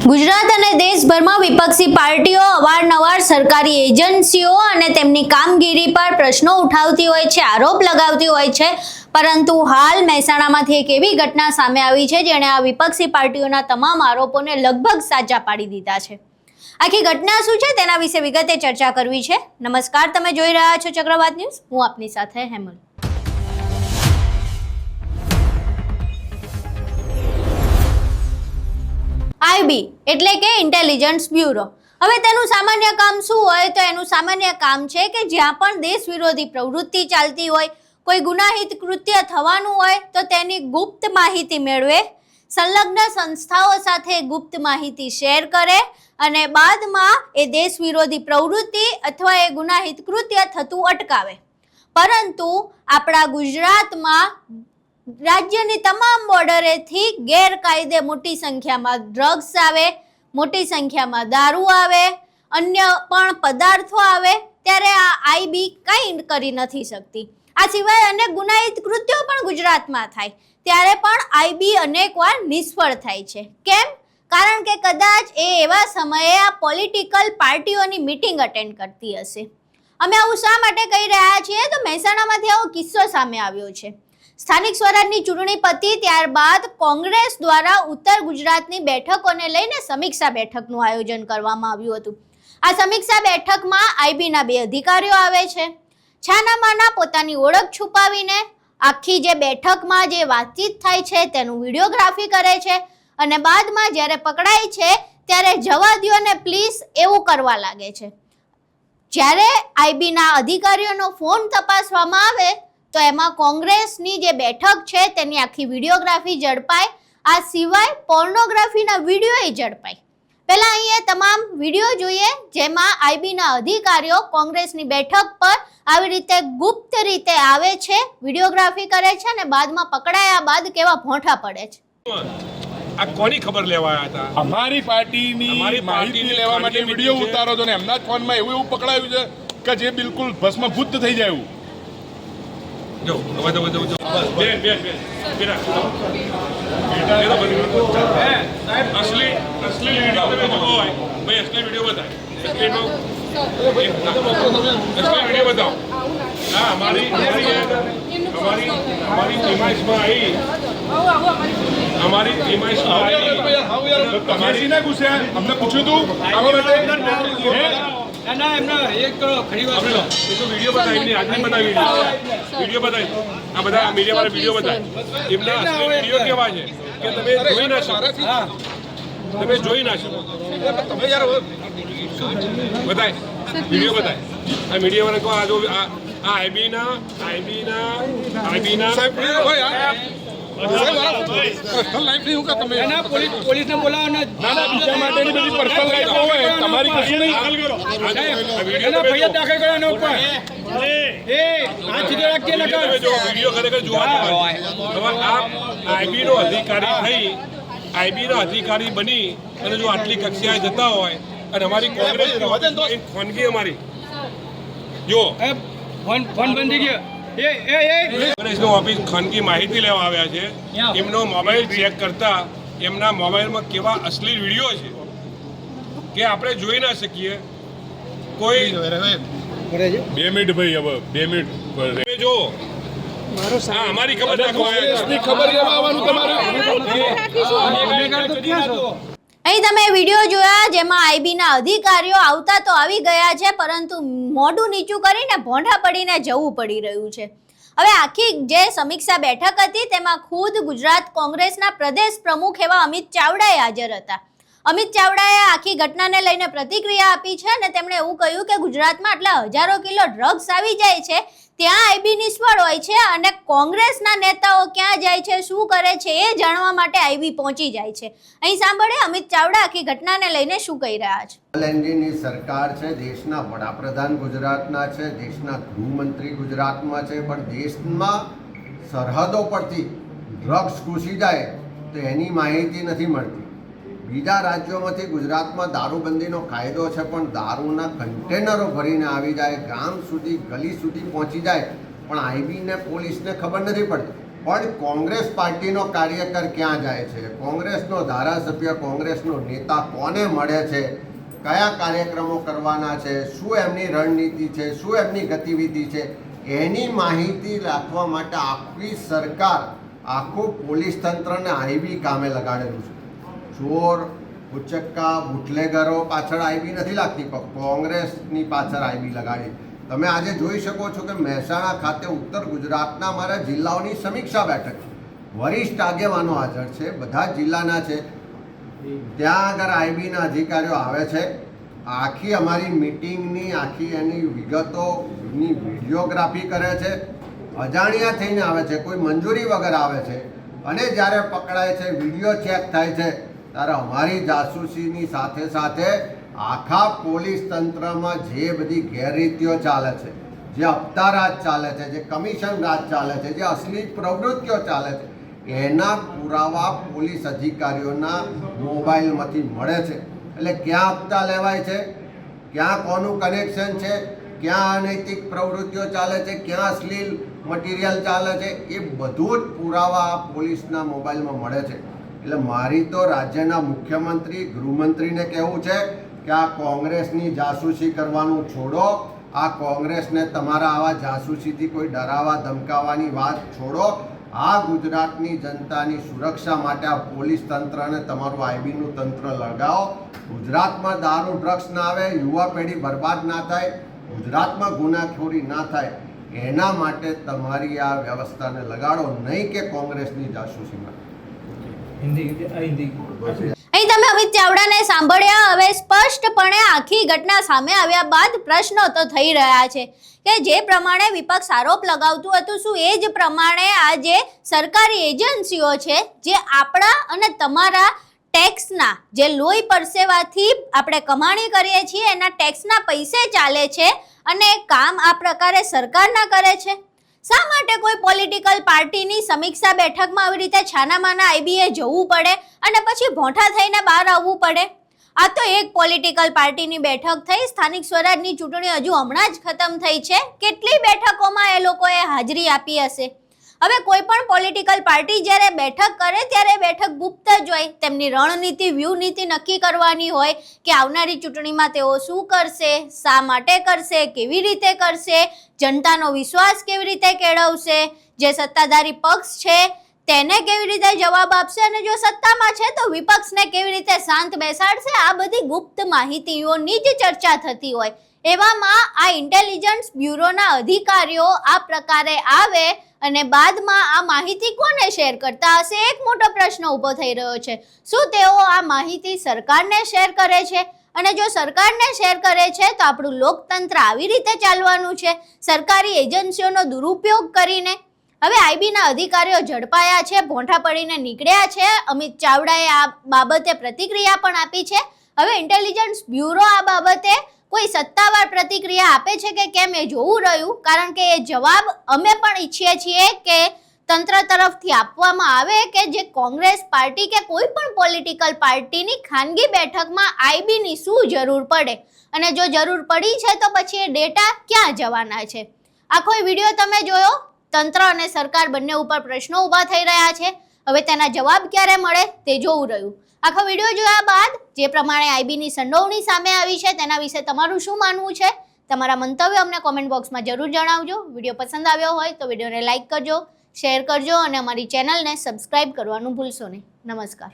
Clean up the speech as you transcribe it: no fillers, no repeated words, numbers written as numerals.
ગુજરાત અને દેશભરમાં વિપક્ષી પાર્ટીઓ અવારનવાર સરકારી એજન્સીઓ અને તેમની કામગીરી પર પ્રશ્નો ઉઠાવતી હોય છે, આરોપ લગાવતી હોય છે, પરંતુ હાલ મહેસાણામાંથી એક એવી ઘટના સામે આવી છે જેણે આ વિપક્ષી પાર્ટીઓના તમામ આરોપોને લગભગ સાચા પાડી દીધા છે। આખી ઘટના શું છે તેના વિશે વિગતે ચર્ચા કરવી છે। નમસ્કાર, તમે જોઈ રહ્યા છો ચક્રવાત ન્યૂઝ, હું આપની સાથે હેમલ। આઈબી એટલે કે ઇન્ટેલિજન્સ બ્યુરો। હવે તેનું સામાન્ય કામ શું હોય તો એનું સામાન્ય કામ છે કે જ્યાં પણ દેશ વિરોધી પ્રવૃત્તિ ચાલતી હોય, કોઈ ગુનાહિત કૃત્ય થવાનું હોય તો તેની ગુપ્ત માહિતી મેળવે, સંલગ્ન સંસ્થાઓ સાથે ગુપ્ત માહિતી શેર કરે અને બાદમાં એ દેશ વિરોધી પ્રવૃત્તિ અથવા એ ગુનાહિત કૃત્ય થતું અટકાવે। પરંતુ આપણા ગુજરાતમાં રાજ્યની તમામ બોર્ડરેથી ગેરકાયદે મોટી સંખ્યામાં ડ્રગ્સ આવે, મોટી સંખ્યામાં દારૂ આવે, અન્ય પણ પદાર્થો આવે, ત્યારે આ આઈબી કંઈ કરી નથી શકતી। આ સિવાય અનેક ગુનાહિત કૃત્યો પણ ગુજરાતમાં થાય ત્યારે પણ આઈબી અનેકવાર નિષ્ફળ થાય છે। કેમ? કારણ કે કદાચ એ એવા સમયે આ પોલિટિકલ પાર્ટીઓની મીટિંગ અટેન્ડ કરતી હશે। અમે આવું શા માટે કહી રહ્યા છીએ તો મહેસાણામાંથી આવો કિસ્સો સામે આવ્યો છે। સ્થાનિક સ્વરાજની ચૂંટણી પતી ત્યારબાદ કોંગ્રેસ દ્વારા ઉત્તર ગુજરાતની બેઠકોને લઈને સમીક્ષા બેઠકનું આયોજન કરવામાં આવ્યું હતું। આ સમીક્ષા બેઠકમાં આઈબીના 2 અધિકારીઓ આવે છે, છાનામાના પોતાની ઓળખ છુપાવીને આખી જે બેઠકમાં જે વાતચીત થાય છે તેનું વિડીયોગ્રાફી કરે છે અને બાદમાં જ્યારે પકડાય છે ત્યારે જવા દ્યો ને પ્લીઝ એવું કરવા લાગે છે। જ્યારે આઈબીના અધિકારીઓનો ફોન તપાસવામાં આવે તો એમાં કોંગ્રેસની જે બેઠક છે તેની આખી વિડીયોગ્રાફી ઝડપાય। આ સિવાય પોર્નોગ્રાફીના વિડીયો ઝડપાય। પહેલા અહીંયા તમામ વિડીયો જોઈએ જેમાં આઈબીના અધિકારીઓ કોંગ્રેસની બેઠક પર આવી રીતે ગુપ્ત રીતે આવે છે, વિડીયોગ્રાફી કરે છે અને બાદમાં પકડાયા બાદ કેવા ભોંઠા પડે છે। આ કોની ખબર લેવા આવ્યા હતા? અમારી પાર્ટીની માહિતી લેવા માટે વિડીયો ઉતારો છો ને એમના જ ફોનમાં એવું પકડાયું છે કે જે બિલકુલ ભસ્મભૂત થઈ જાય એવું। જો વધો બે અસલી વિડીયો તમે જોવો હોય ભાઈ, અસલી વિડીયો બતાય, અસલી વિડીયો બતાવો। હા, અમારી પ્રીમાઇસમાં આવી ના ગુસ્સે અમને પૂછ્યું તું વિડીયો બતાવી, આજની બતાવી વિડીયો બતાવી, આ બધા મીડિયાવાળા વિડીયો બતાવે, એમના અસલી વિડીયો કેવા છે કે તમે જોઈ ના શકો, તમે જોઈ ના શકો। તમે યાર બતાય વિડીયો બતાય, આ મીડિયાવાળા કહો આ જો આ આઈબીના પોલીસને બોલાવો બીજા માટેની બધી પર્સનલ લાઈફ હોય તમારી કશું નહીં ફરિયાદ દાખલ કરો એના ઉપર વિડીયો ખરેખર જોવાનો આ આઈબીનો અધિકારી થઈ, આઈબીનો અધિકારી બની અને જો આટલી કક્ષાએ જતા હોય અને અમારી કોંગ્રેસ ખાનગી અમારી જો ફોન બંધ થઈ ગયો, કોંગ્રેસનો ઓફિસ ખાનગી માહિતી લેવા આવ્યા છે, એમનો મોબાઈલ ચેક કરતા એમના મોબાઈલમાં કેવા અશ્લીલ વિડીયો છે કે આપણે જોઈ ના શકીએ। કોઈ 2 મિનિટ ભાઈ, હવે 2 મિનિટ જો હા અમારી ખબર રાખો, ખબર લેવા આવવાનું તમારે। અહીં તમે વિડીયો જોયા જેમાં આઈબીના અધિકારીઓ આવતા તો આવી ગયા છે પરંતુ મોઢું નીચું કરીને ભોંઠા પડીને જવું પડી રહ્યું છે। હવે આખી જે સમીક્ષા બેઠક હતી તેમાં ખુદ ગુજરાત કોંગ્રેસના પ્રદેશ પ્રમુખ એવા અમિત ચાવડાએ હાજર હતા। અમિત ચાવડાએ આખી ઘટનાને લઈને પ્રતિક્રિયા આપી છે અને તેમણે એવું કહ્યું કે ગુજરાતમાં આટલા હજારો કિલો ડ્રગ્સ આવી જાય છે ત્યાં આઈબી નિષ્ફળ હોય છે અને કોંગ્રેસના નેતાઓ ક્યાં જાય છે, શું કરે છે એ જાણવા માટે આઈબી પહોંચી જાય છે। અહીં સાંભળે અમિત ચાવડા આખી ઘટનાને લઈને શું કહી રહ્યા છે। એનડીની સરકાર છે, દેશના વડાપ્રધાન ગુજરાતના છે, દેશના ગૃહમંત્રી ગુજરાતમાં છે, પણ દેશમાં સરહદો પરથી ડ્રગ્સ ઘૂસી જાય તો એની માહિતી નથી મળતી। બીજા રાજ્યોમાંથી ગુજરાતમાં દારૂબંધીનો કાયદો છે પણ દારૂના કન્ટેનરો ભરીને આવી જાય, ગામ સુધી ગલી સુધી પહોંચી જાય પણ આઈબી ને પોલીસને ખબર નથી પડતી. પણ કોંગ્રેસ પાર્ટીનો કાર્યકર ક્યાં જાય છે, કોંગ્રેસનો ધારાસભ્ય, કોંગ્રેસનો નેતા કોને મળે છે, કયા કાર્યક્રમો કરવાના છે, શું એમની રણનીતિ છે, શું એમની ગતિવિધિ છે, એની માહિતી રાખવા માટે આખી સરકાર, આખું પોલીસ તંત્રને આઈબી કામે લગાડેલું છે. ચોર, ઉચક્કા, બુટલેગરો પાછળ આઈબી નથી લાગતી, પણ કોંગ્રેસની પાછળ આઈબી લગાડી. તમે આજે જોઈ શકો છો કે મહેસાણા ખાતે ઉત્તર ગુજરાતના અમારા જિલ્લાઓની સમીક્ષા બેઠક છે. વરિષ્ઠ આગેવાનો હાજર છે, બધા જિલ્લાના છે. ત્યાં આગળ આઈબીના અધિકારીઓ આવે છે, આખી અમારી મિટિંગની આખી એની વિગતોની વિડીયોગ્રાફી કરે છે, અજાણ્યા થઈને આવે છે, કોઈ મંજૂરી વગર આવે છે. અને જ્યારે પકડાય છે, વિડીયો ચેક થાય છે, ત્યારે અમારી જાસૂસીની સાથે સાથે આખા પોલીસ તંત્રમાં જે બધી ગેરરીતિઓ ચાલે છે, જે હપ્તા રાજ ચાલે છે, જે કમિશન રાજ ચાલે છે, જે અશ્લીલ પ્રવૃત્તિઓ ચાલે છે, એના પુરાવા પોલીસ અધિકારીઓના મોબાઈલમાંથી મળે છે. એટલે ક્યાં હપ્તા લેવાય છે, ક્યાં કોનું કનેક્શન છે, ક્યાં અનૈતિક પ્રવૃત્તિઓ ચાલે છે, ક્યાં અશ્લીલ મટીરિયલ ચાલે છે, એ બધું જ પુરાવા પોલીસના મોબાઈલમાં મળે છે. એટલે મારી તો રાજ્યના મુખ્યમંત્રી, ગૃહમંત્રીને કહેવું છે કે આ કોંગ્રેસની જાસૂસી કરવાનું છોડો. આ કોંગ્રેસને તમારા આવા જાસૂસીથી કોઈ ડરાવા ધમકાવવાની વાત છોડો. આ ગુજરાતની જનતાની સુરક્ષા માટે આ પોલીસ તંત્રને તમારું આઈબીનું તંત્ર લગાવો. ગુજરાતમાં દારૂ, ડ્રગ્સ ના આવે, યુવા પેઢી બરબાદ ના થાય, ગુજરાતમાં ગુનાખોરી ના થાય, એના માટે તમારી આ વ્યવસ્થાને લગાડો, નહીં કે કોંગ્રેસની જાસૂસીમાં. અહીં તમે અમિત ચાવડાને સાંભળ્યા. હવે સ્પષ્ટપણે આખી ઘટના સામે આવ્યા બાદ પ્રશ્નો તો થઈ રહ્યા છે કે જે પ્રમાણે વિપક્ષ આરોપ લગાવતું હતું, શું એ જ પ્રમાણે આ જે સરકારી એજન્સીઓ છે, જે આપણા અને તમારા ટેક્સના, જે લોહી પરસેવાથી આપણે કમાણી કરીએ છીએ, એના ટેક્સના પૈસે ચાલે છે અને કામ આ પ્રકારે સરકારના કરે છે? શા માટે કોઈ પોલિટિકલ પાર્ટીની સમીક્ષા બેઠકમાં આવી રીતે છાનામાના આઈબીએ જવું પડે અને પછી ભોંઠા થઈને બહાર આવવું પડે? આ તો એક પોલિટિકલ પાર્ટીની બેઠક થઈ. સ્થાનિક સ્વરાજની ચૂંટણી હજુ હમણાં જ ખતમ થઈ છે. કેટલી બેઠકોમાં એ લોકોએ હાજરી આપી હશે? હવે કોઈ પણ પોલિટિકલ પાર્ટી જ્યારે બેઠક કરે ત્યારે બેઠક ગુપ્ત જ હોય. તેમની રણનીતિ, વ્યૂહનીતિ નક્કી કરવાની હોય કે આવનારી ચૂંટણીમાં તેઓ શું કરશે, શા માટે કરશે, કેવી રીતે કરશે, જનતાનો વિશ્વાસ કેવી રીતે કેળવશે, જે સત્તાધારી પક્ષ છે તેને કેવી રીતે જવાબ આપશે, અને જો સત્તામાં છે તો વિપક્ષને કેવી રીતે શાંત બેસાડશે. આ બધી ગુપ્ત માહિતીઓની જ ચર્ચા થતી હોય. એવામાં આ ઇન્ટેલિજન્સ બ્યુરોના અધિકારીઓ આ પ્રકારે આવે અને બાદમાં આ માહિતી કોને શેર કરતા હશે? એક મોટો પ્રશ્ન ઊભો થઈ રહ્યો છે. શું તેઓ આ માહિતી સરકારને શેર કરે છે? અને જો સરકારને શેર કરે છે તો આપણું લોકતંત્ર આવી રીતે ચાલવાનું છે, સરકારી એજન્સીઓનો દુરુપયોગ કરીને? હવે આઈબીના અધિકારીઓ ઝડપાયા છે, ભોંઠા પડીને નીકળ્યા છે. અમિત ચાવડાએ આ બાબતે પ્રતિક્રિયા પણ આપી છે. હવે ઇન્ટેલિજન્સ બ્યુરો આ બાબતે કોઈ સત્તાવાર પ્રતિક્રિયા આપે છે કે કેમ એ જોવું રહ્યું, કારણ કે એ જવાબ અમે પણ ઈચ્છીએ છીએ કે તંત્ર તરફથી આપવામાં આવે કે જે કોંગ્રેસ પાર્ટી કે કોઈ પણ પોલિટિકલ પાર્ટીની ખાનગી બેઠકમાં આઈબીની શું જરૂર પડે, અને જો જરૂર પડી છે તો પછી એ ડેટા ક્યાં જવાના છે? આખો વિડીયો તમે જોયો. તંત્ર અને સરકાર બંને ઉપર પ્રશ્નો ઊભા થઈ રહ્યા છે. હવે તેના જવાબ ક્યારે મળે તે જોવું રહ્યું. આખો વિડીયો જોયા બાદ જે પ્રમાણે આઈબીની સંડોવણી સામે આવી છે તેના વિશે તમારું શું માનવું છે? તમારા મંતવ્ય અમને કોમેન્ટ બોક્સમાં જરૂર જણાવજો. વિડીયો પસંદ આવ્યો હોય તો વિડીયોને લાઇક કરજો, શેર કરજો અને અમારી ચેનલને સબસ્ક્રાઇબ કરવાનું ભૂલશો નહીં. નમસ્કાર.